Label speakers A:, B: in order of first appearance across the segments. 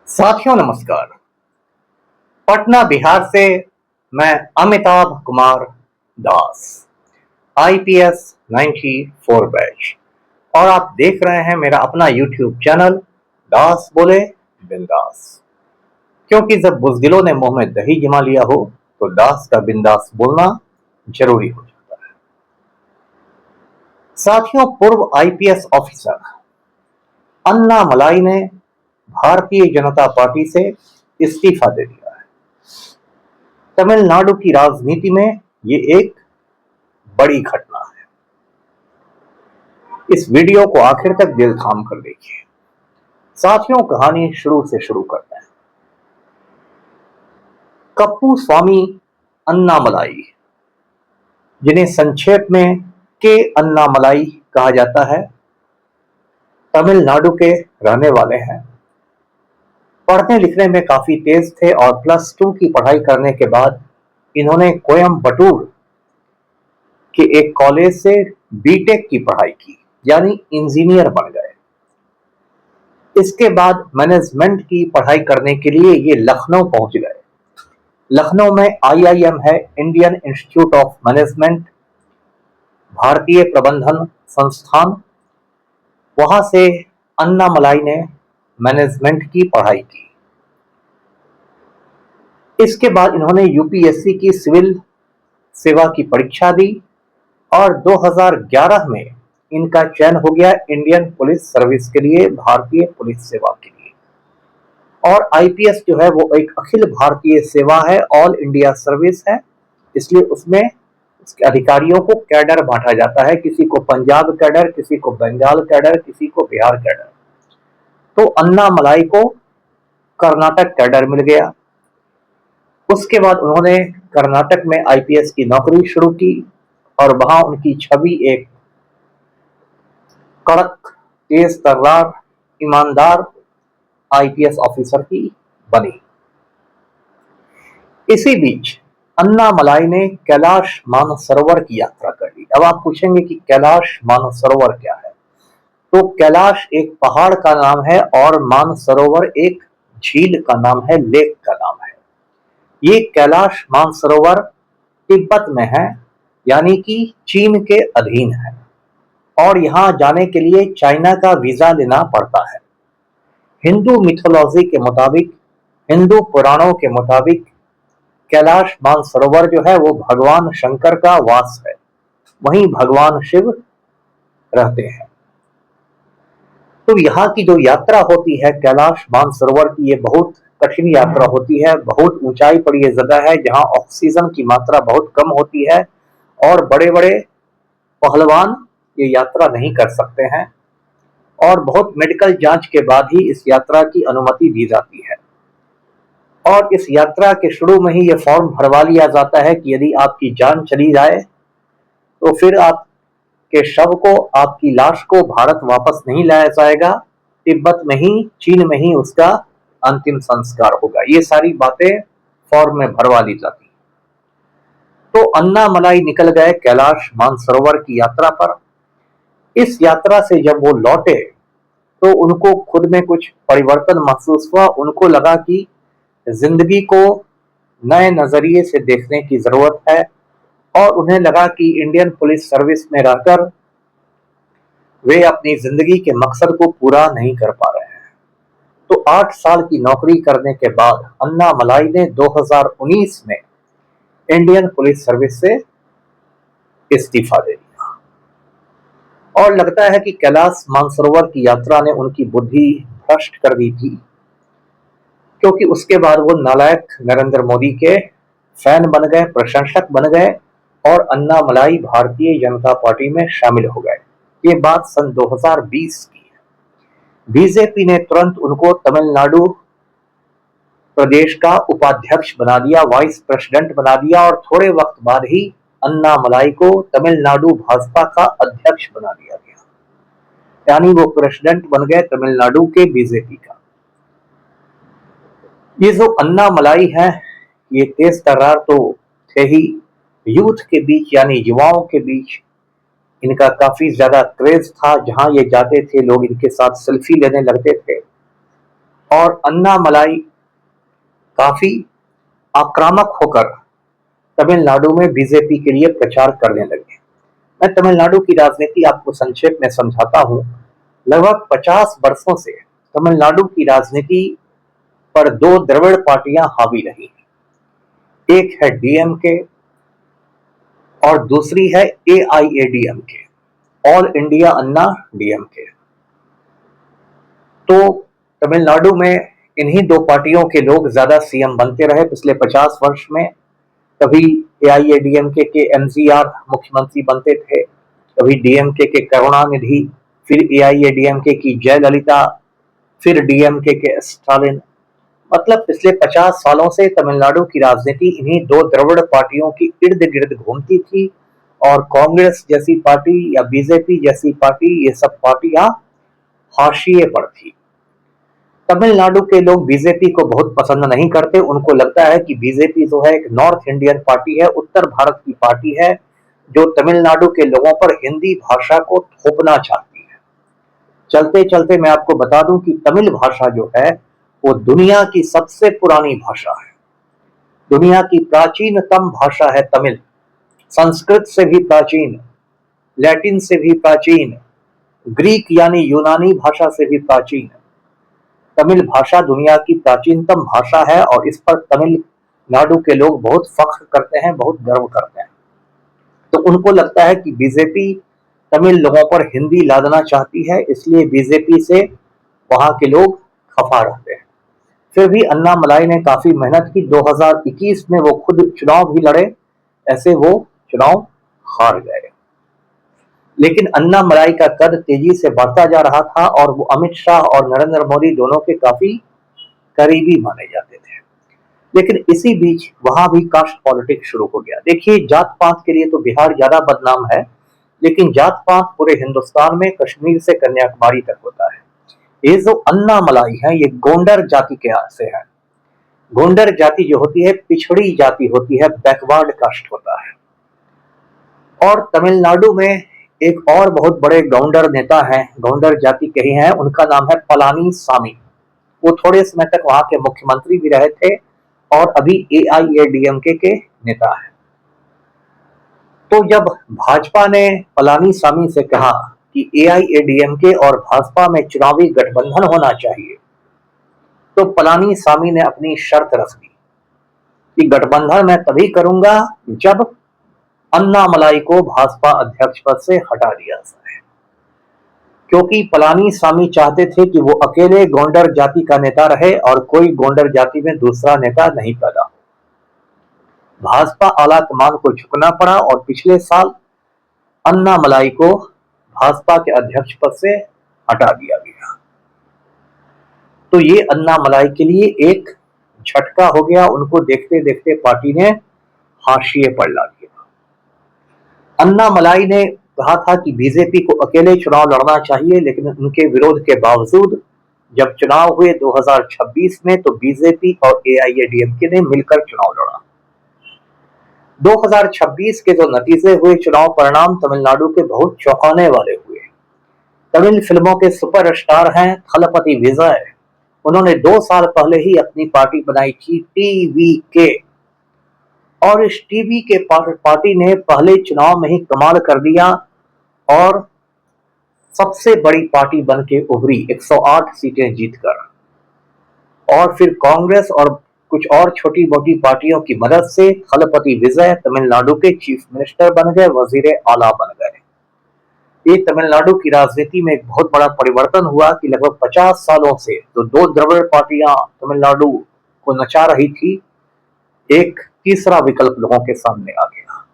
A: साथियों नमस्कार। पटना बिहार से मैं अमिताभ कुमार दास, आईपीएस 94 बैच, और आप देख रहे हैं मेरा अपना यूट्यूब चैनल दास बोले बिंदास। क्योंकि जब बुज़दिलों ने मुंह में दही जमा लिया हो तो दास का बिंदास बोलना जरूरी हो जाता है। साथियों, पूर्व आईपीएस ऑफिसर अन्नामलाई ने भारतीय जनता पार्टी से इस्तीफा दे दिया है। तमिलनाडु की राजनीति में ये एक बड़ी घटना है। इस वीडियो को आखिर तक दिल थाम कर देखिए। साथियों, कहानी शुरू से शुरू करते हैं। कप्पू स्वामी अन्नामलाई, जिन्हें संक्षेप में के अन्नामलाई कहा जाता है, तमिलनाडु के रहने वाले हैं। पढ़ने लिखने में काफी तेज थे और +2 की पढ़ाई करने के बाद इन्होंने कोयम्बटूर के एक कॉलेज से बीटेक की पढ़ाई की, यानी इंजीनियर बन गए। इसके बाद मैनेजमेंट की पढ़ाई करने के लिए ये लखनऊ पहुंच गए। लखनऊ में आईआईएम है, इंडियन इंस्टीट्यूट ऑफ मैनेजमेंट, भारतीय प्रबंधन संस्थान। वहां से अन्नामलाई ने मैनेजमेंट की पढ़ाई की। इसके बाद इन्होंने यूपीएससी की सिविल सेवा की परीक्षा दी और 2011 में इनका चयन हो गया इंडियन पुलिस सर्विस के लिए, भारतीय पुलिस सेवा के लिए। और आईपीएस जो है वो एक अखिल भारतीय सेवा है, ऑल इंडिया सर्विस है, इसलिए उसमें उसके अधिकारियों को कैडर बांटा जाता है। किसी को पंजाब कैडर, किसी को बंगाल कैडर, किसी को बिहार कैडर। तो अन्नामलाई को कर्नाटक कैडर मिल गया। उसके बाद उन्होंने कर्नाटक में आईपीएस की नौकरी शुरू की और वहां उनकी छवि एक कड़क, तेज तर्रार, ईमानदार आईपीएस ऑफिसर की बनी। इसी बीच अन्नामलाई ने कैलाश मानसरोवर की यात्रा कर ली। अब आप पूछेंगे कि कैलाश मानसरोवर क्या है? तो कैलाश एक पहाड़ का नाम है और मानसरोवर एक झील का नाम है, लेक का नाम है। ये कैलाश मानसरोवर तिब्बत में है, यानी कि चीन के अधीन है, और यहां जाने के लिए चाइना का वीजा लेना पड़ता है। हिंदू मिथोलॉजी के मुताबिक, हिंदू पुराणों के मुताबिक कैलाश मानसरोवर जो है वो भगवान शंकर का वास है, वहीं भगवान शिव रहते हैं। तो यहाँ की जो यात्रा होती है कैलाश मानसरोवर की, ये बहुत कठिन यात्रा होती है। बहुत ऊंचाई पर यह जगह है जहाँ ऑक्सीजन की मात्रा बहुत कम होती है और बड़े बड़े पहलवान ये यात्रा नहीं कर सकते हैं, और बहुत मेडिकल जांच के बाद ही इस यात्रा की अनुमति दी जाती है। और इस यात्रा के शुरू में ही ये फॉर्म भरवा लिया जाता है कि यदि आपकी जान चली जाए तो फिर आपके शव को, आपकी लाश को भारत वापस नहीं लाया जाएगा, तिब्बत में ही, चीन में ही उसका अंतिम संस्कार होगा। ये सारी बातें फॉर्म में भरवा ली जाती। तो अन्नामलाई निकल गए कैलाश मानसरोवर की यात्रा पर। इस यात्रा से जब वो लौटे तो उनको खुद में कुछ परिवर्तन महसूस हुआ। उनको लगा कि जिंदगी को नए नजरिए से देखने की जरूरत है, और उन्हें लगा कि इंडियन पुलिस सर्विस में रहकर वे अपनी जिंदगी के मकसद को पूरा नहीं कर पा रहे हैं। तो 8 साल की नौकरी करने के बाद अन्नामलाई ने 2019 में इंडियन पुलिस सर्विस से इस्तीफा दे दिया। और लगता है कि कैलाश मानसरोवर की यात्रा ने उनकी बुद्धि भ्रष्ट कर दी थी, क्योंकि उसके बाद वो नालायक नरेंद्र मोदी के फैन बन गए, प्रशंसक बन गए, और अन्नामलाई भारतीय जनता पार्टी में शामिल हो गए। ये बात सन 2020 की है। बीजेपी ने तुरंत उनको तमिलनाडु प्रदेश का उपाध्यक्ष बना दिया, वाइस प्रेसिडेंट बना दिया, और थोड़े वक्त बाद ही अन्नामलाई को तमिलनाडु भाजपा का अध्यक्ष बना दिया गया, यानी वो प्रेसिडेंट बन गए तमिलनाडु के बीजेपी का। ये जो अन्नामलाई है, ये तेज तर्रार तो थे ही, यूथ के बीच यानी युवाओं के बीच इनका काफी ज्यादा क्रेज था। जहां ये जाते थे लोग इनके साथ सेल्फी लेने लगते थे, और अन्नामलाई काफी आक्रामक होकर तमिलनाडु में बीजेपी के लिए प्रचार करने लगे। मैं तमिलनाडु की राजनीति आपको संक्षेप में समझाता हूं। लगभग 50 वर्षों से तमिलनाडु की राजनीति पर दो द्रविड़ पार्टियां हावी रही। एक है डीएमके और दूसरी है एआईएडीएमके, ऑल इंडिया अन्ना डीएमके। तो तमिलनाडु में इन्हीं दो पार्टियों के लोग ज्यादा सीएम बनते रहे पिछले 50 वर्ष में। कभी एआईएडीएमके के एमजीआर मुख्यमंत्री बनते थे, कभी डीएमके के करुणानिधि, फिर एआईएडीएमके की जयललिता, फिर डीएमके के स्टालिन। मतलब पिछले 50 सालों से तमिलनाडु की राजनीति इन्हीं दो द्रविड़ पार्टियों की इर्द गिर्द घूमती थी और कांग्रेस जैसी पार्टी या बीजेपी जैसी पार्टी, ये सब पार्टियां हाशिए पर थी। तमिलनाडु के लोग बीजेपी को बहुत पसंद नहीं करते। उनको लगता है कि बीजेपी जो है एक नॉर्थ इंडियन पार्टी है, उत्तर भारत की पार्टी है, जो तमिलनाडु के लोगों पर हिंदी भाषा को थोपना चाहती है। चलते चलते मैं आपको बता दूं कि तमिल भाषा जो है वो दुनिया की सबसे पुरानी भाषा है, दुनिया की प्राचीनतम भाषा है तमिल। संस्कृत से भी प्राचीन, लैटिन से भी प्राचीन, ग्रीक यानी यूनानी भाषा से भी प्राचीन तमिल भाषा दुनिया की प्राचीनतम भाषा है और इस पर तमिलनाडु के लोग बहुत फख्र करते हैं, बहुत गर्व करते हैं। तो उनको लगता है कि बीजेपी तमिल लोगों पर हिंदी लादना चाहती है, इसलिए बीजेपी से वहां के लोग खफा रहते हैं। फिर भी अन्नामलाई ने काफी मेहनत की। 2021 में वो खुद चुनाव भी लड़े, ऐसे वो चुनाव हार गए। लेकिन अन्नामलाई का कद तेजी से बढ़ता जा रहा था और वो अमित शाह और नरेंद्र मोदी दोनों के काफी करीबी माने जाते थे। लेकिन इसी बीच वहां भी कास्ट पॉलिटिक्स शुरू हो गया। देखिए, जात पात के लिए तो बिहार ज्यादा बदनाम है, लेकिन जात पात पूरे हिंदुस्तान में कश्मीर से कन्याकुमारी तक होता है। ये जो अन्नामलाई है ये गोंडर जाति के से है। गोंडर जाति जो होती है पिछड़ी जाति होती है, बैकवर्ड कास्ट होता है। और तमिलनाडु में एक और बहुत बड़े गौंडर नेता हैं, गौंडर जाति के ही हैं, उनका नाम है पलानीसामी। वो थोड़े समय तक वहां के मुख्यमंत्री भी रहे थे और अभी एआईएडीएमके के नेता हैं। तो जब भाजपा ने पलानीसामी से कहा कि एआईएडीएमके और भाजपा में चुनावी गठबंधन होना चाहिए, तो पलानीसामी ने अपनी शर्त रख दी कि गठबंधन मैं तभी करूंगा जब अन्नामलाई को भाजपा अध्यक्ष पद से हटा दिया जाए। क्योंकि पलानीसामी चाहते थे कि वो अकेले गोंडर जाति का नेता रहे और कोई गोंडर जाति में दूसरा नेता नहीं पैदा हो। भाजपा आलाकमान को झुकना पड़ा और पिछले साल अन्नामलाई को भाजपा के अध्यक्ष पद से हटा दिया गया। तो ये अन्नामलाई के लिए एक झटका हो गया। उनको देखते देखते पार्टी ने हाशिए पर ला दिया। अन्नामलाई ने कहा था कि बीजेपी को अकेले चुनाव लड़ना चाहिए, लेकिन उनके विरोध के बावजूद जब चुनाव हुए 2026 में तो बीजेपी और एआईएडीएमके ने मिलकर चुनाव लड़ा। 2026 के जो नतीजे हुए चुनाव परिणाम तमिलनाडु के बहुत चौंकाने वाले हुए। तमिल फिल्मों के सुपरस्टार हैं थलपति विजय। उन्होंने 2 साल पहले ही अपनी पार्टी बनाई थी टीवीके, और इस टीवी के पार्टी ने पहले चुनाव में ही कमाल कर दिया और सबसे बड़ी पार्टी बन के उभरी 108 सीटें जीतकर। और फिर कांग्रेस और कुछ और छोटी मोटी पार्टियों की मदद से थलपति विजय तमिलनाडु के चीफ मिनिस्टर बन गए, वजीर आला बन गए। ये तमिलनाडु की राजनीति में एक बहुत बड़ा परिवर्तन हुआ कि लगभग 50 सालों से जो 2 द्रविड़ पार्टियां तमिलनाडु को नचा रही थी, एक तीसरा विकल्प लोगों के सामने आ गया।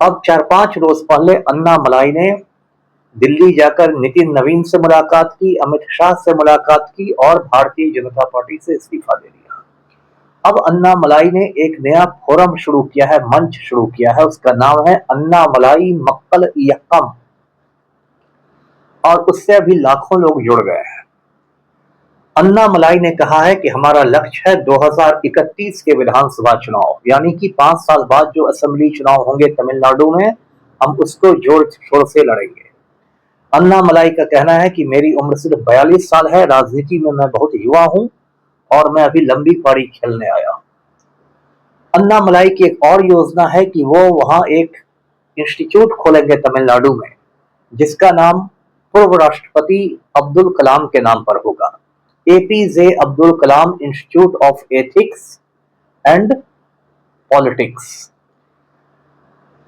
A: अब 4-5 रोज पहले अन्नामलाई ने दिल्ली जाकर नितिन नवीन से मुलाकात की, अमित शाह से मुलाकात की और भारतीय जनता पार्टी से इस्तीफा दे दिया। अब अन्नामलाई ने एक नया फोरम शुरू किया है, मंच शुरू किया है, उसका नाम है अन्नामलाई मक्कल इयक्कम, और उससे अभी लाखों लोग जुड़ गए हैं। अन्नामलाई ने कहा है कि हमारा लक्ष्य है 2031 के विधानसभा चुनाव, यानी कि 5 साल बाद जो असेंबली चुनाव होंगे तमिलनाडु में, हम उसको जोर शोर से लड़ेंगे। अन्नामलाई का कहना है कि मेरी उम्र सिर्फ 42 साल है, राजनीति में मैं बहुत युवा हूं और मैं अभी लंबी पारी खेलने आया। अन्नामलाई की एक और योजना है कि वो वहां एक इंस्टीट्यूट खोलेंगे तमिलनाडु में, जिसका नाम पूर्व राष्ट्रपति अब्दुल कलाम के नाम पर होगा। APJ Abdul Kalam institute of ethics and politics,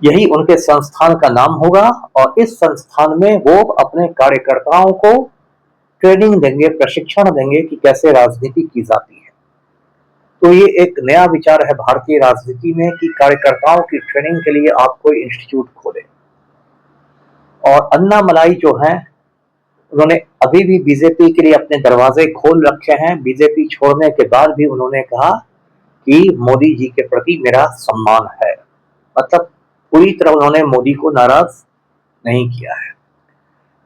A: यही उनके संस्थान का नाम होगा। और इस संस्थान में वो अपने कार्यकर्ताओं को ट्रेनिंग देंगे, प्रशिक्षण देंगे कि कैसे राजनीति की जाती है। तो ये एक नया विचार है भारतीय राजनीति में कि कार्यकर्ताओं की ट्रेनिंग के लिए आप कोई इंस्टीट्यूट खोलें। और अन्नामलाई जो है, उन्होंने अभी भी बीजेपी के लिए अपने दरवाजे खोल रखे हैं। बीजेपी छोड़ने के बाद भी उन्होंने कहा कि मोदी जी के प्रति मेरा सम्मान है, मतलब पूरी तरह उन्होंने मोदी को नाराज नहीं किया है।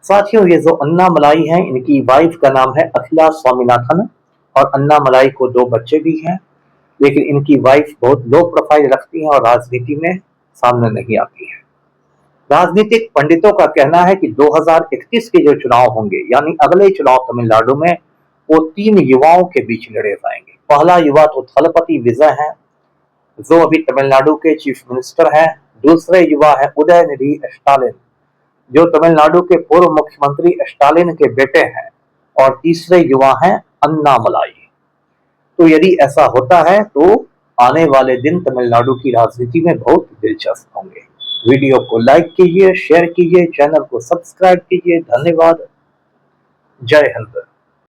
A: साथियों, ये जो अन्नामलाई हैं, इनकी वाइफ का नाम है अखिला स्वामीनाथन और अन्नामलाई को 2 बच्चे भी हैं, लेकिन इनकी वाइफ बहुत लो प्रोफाइल रखती है और राजनीति में सामने नहीं आती है। राजनीतिक पंडितों का कहना है कि 2031 के जो चुनाव होंगे, यानी अगले चुनाव तमिलनाडु में, वो 3 युवाओं के बीच लड़े जाएंगे। पहला युवा तो थलपति विजय है, जो अभी तमिलनाडु के चीफ मिनिस्टर हैं। दूसरे युवा है उदयनिधि स्टालिन, जो तमिलनाडु के पूर्व मुख्यमंत्री स्टालिन के बेटे हैं। और तीसरे युवा हैं अन्नामलाई। तो यदि ऐसा होता है तो आने वाले दिन तमिलनाडु की राजनीति में बहुत दिलचस्प होंगे। वीडियो को लाइक कीजिए, शेयर कीजिए, चैनल को सब्सक्राइब कीजिए। धन्यवाद। जय हिंद।